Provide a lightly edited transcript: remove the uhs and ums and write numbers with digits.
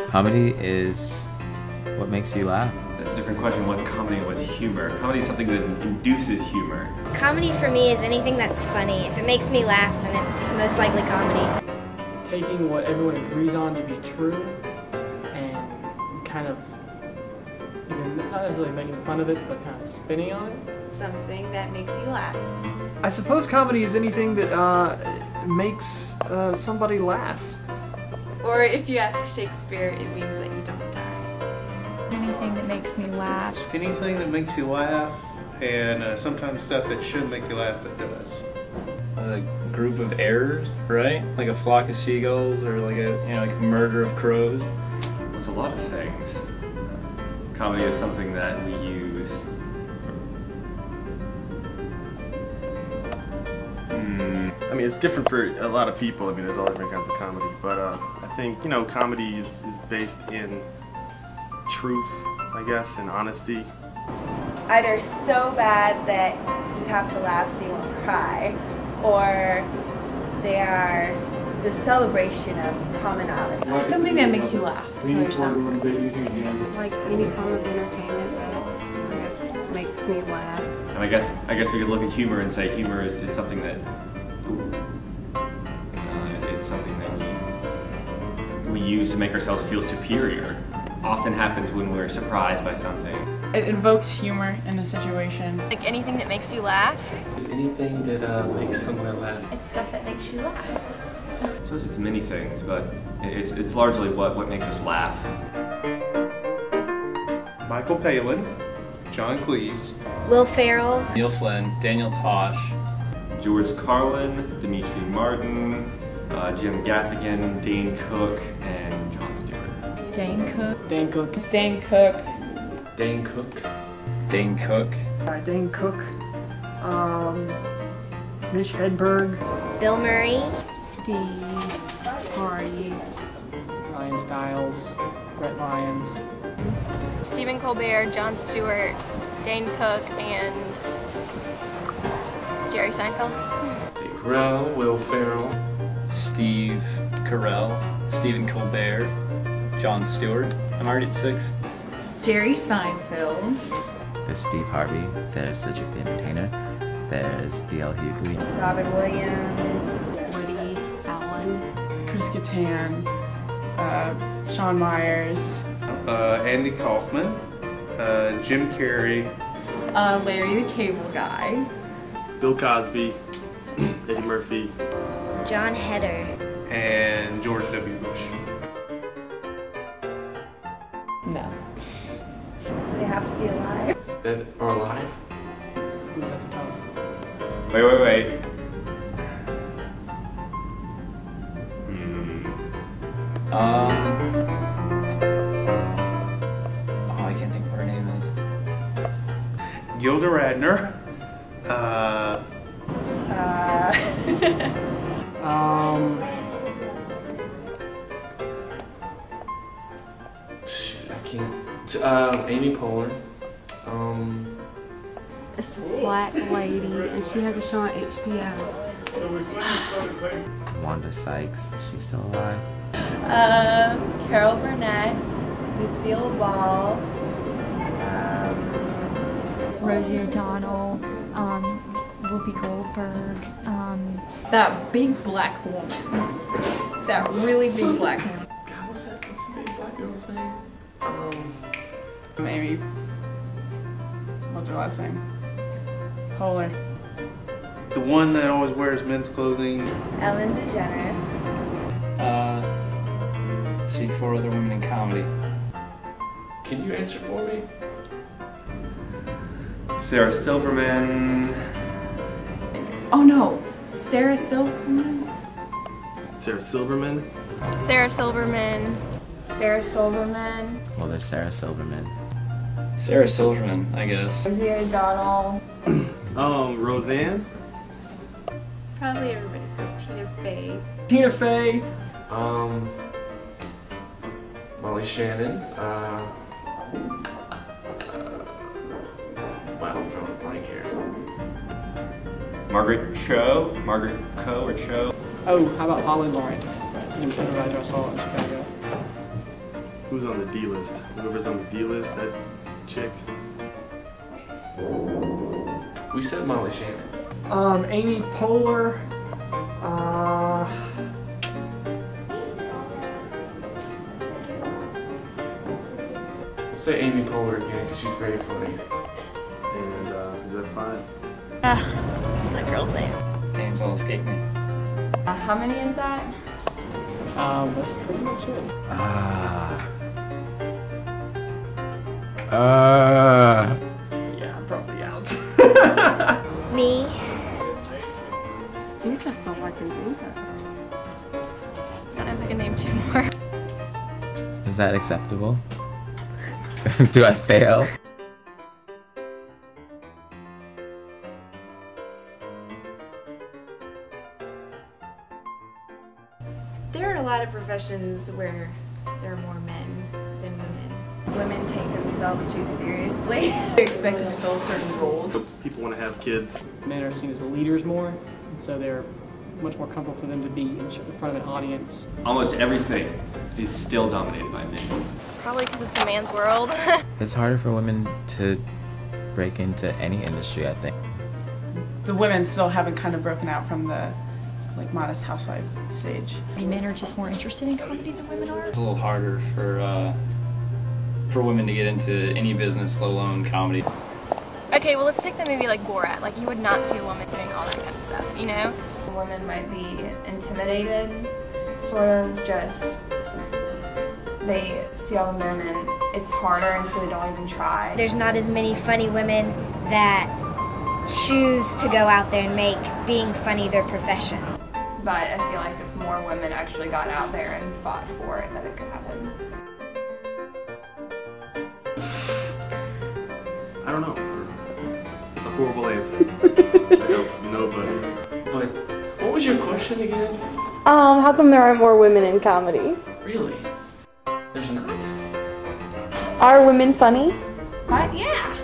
Comedy is what makes you laugh. That's a different question. What's comedy and what's humor? Comedy is something that induces humor. Comedy for me is anything that's funny. If it makes me laugh, then it's most likely comedy. Taking what everyone agrees on to be true and kind of, not necessarily making fun of it, but kind of spinning on it. Something that makes you laugh. I suppose comedy is anything that makes somebody laugh. Or if you ask Shakespeare, it means that you don't die. Anything that makes me laugh. Anything that makes you laugh, and sometimes stuff that should make you laugh that does. A group of errors, right? Like a flock of seagulls, or like like a murder of crows. It's a lot of things. Comedy is something that we use. I mean, it's different for a lot of people. I mean, there's all different kinds of comedy, but I think, comedy is based in truth, I guess, and honesty. Either so bad that you have to laugh so you won't cry, or they are the celebration of commonality. Something that makes you laugh. Tell your some friends. Like any form of entertainment that I guess makes me laugh. And I guess we could look at humor and say humor is something that it's something that we use to make ourselves feel superior. Often happens when we're surprised by something. It invokes humor in a situation. Like anything that makes you laugh. Anything that makes someone laugh. It's stuff that makes you laugh. I suppose it's many things, but it's largely what makes us laugh. Michael Palin, John Cleese, Will Ferrell, Neil Flynn, Daniel Tosh, George Carlin, Dimitri Martin, Jim Gaffigan, Dane Cook, and Jon Stewart. Dane Cook. Dane Cook. Dane Cook. Dane Cook. Dane Cook. Dane Cook. Mitch Hedberg. Bill Murray, Steve Hardy, Ryan Stiles, Brett Lyons, Stephen Colbert, Jon Stewart, Dane Cook, and Jerry Seinfeld. Steve Carell, Will Ferrell, Steve Carell, Stephen Colbert, Jon Stewart. I'm already at 6. Jerry Seinfeld. There's Steve Harvey, there's Cedric the Entertainer, there's D.L. Hughley, Robin Williams, Woody Allen, Chris Kattan, Shawn Myers, Andy Kaufman, Jim Carrey, Larry the Cable Guy, Bill Cosby, Eddie Murphy, John Heder, and George W. Bush. No. they have to be alive. that are alive. Ooh, that's tough. Wait. I can't think of what her name is. Gilda Radner, Shit, I can't. Amy Poehler. this black lady, and she has a show on HBO. Wanda Sykes, is she still alive? Carol Burnett, Lucille Ball, Rosie O'Donnell, Whoopi Goldberg, that big black woman. That really big black woman. God, what's the big black girl's name? maybe. What's her last name? Poehler. the one that always wears men's clothing. Ellen DeGeneres. See 4 other women in comedy. Can you answer for me? Sarah Silverman. Oh no, Sarah Silverman. Sarah Silverman. Sarah Silverman. Sarah Silverman. Well, there's Sarah Silverman. Sarah Silverman, I guess. Rosie O'Donnell. Roseanne. Probably everybody said Tina Fey. Tina Fey. Molly Shannon. Wow, I'm drawing a blank here. Margaret Cho. Margaret Cho or Cho. Oh, how about Holly Lauren? It's an improviser I saw in Chicago. Who's on the D list? Whoever's on the D list, that chick. We said Molly Shannon. Amy Poehler. Say Amy Poehler again, because she's very funny. And is that 5? What's that girl's name? Names all escape me. How many is that? That's pretty much it. Yeah, I'm probably out. Me. I think that's all I can think of. I don't know if I can name 2 more. Is that acceptable? Do I fail? There are a lot of professions where there are more men than women. Women take themselves too seriously. They're expected to fill certain roles. People want to have kids. Men are seen as leaders more, and so they're much more comfortable for them to be in front of an audience. Almost everything is still dominated by men. Probably because it's a man's world. It's harder for women to break into any industry, I think. The women still haven't kind of broken out from the like modest housewife stage. Men are just more interested in comedy than women are. It's a little harder for women to get into any business, let alone comedy. Okay, well let's take the movie like Borat. Like you would not see a woman doing all that kind of stuff, you know? Women might be intimidated, sort of just they see all the men and it's harder and so they don't even try. There's not as many funny women that choose to go out there and make being funny their profession. But I feel like if more women actually got out there and fought for it, that it could happen. I don't know. It's a horrible answer. It helps nobody. But what was your question again? How come there aren't more women in comedy? Really? There's not? Are women funny? What? Yeah.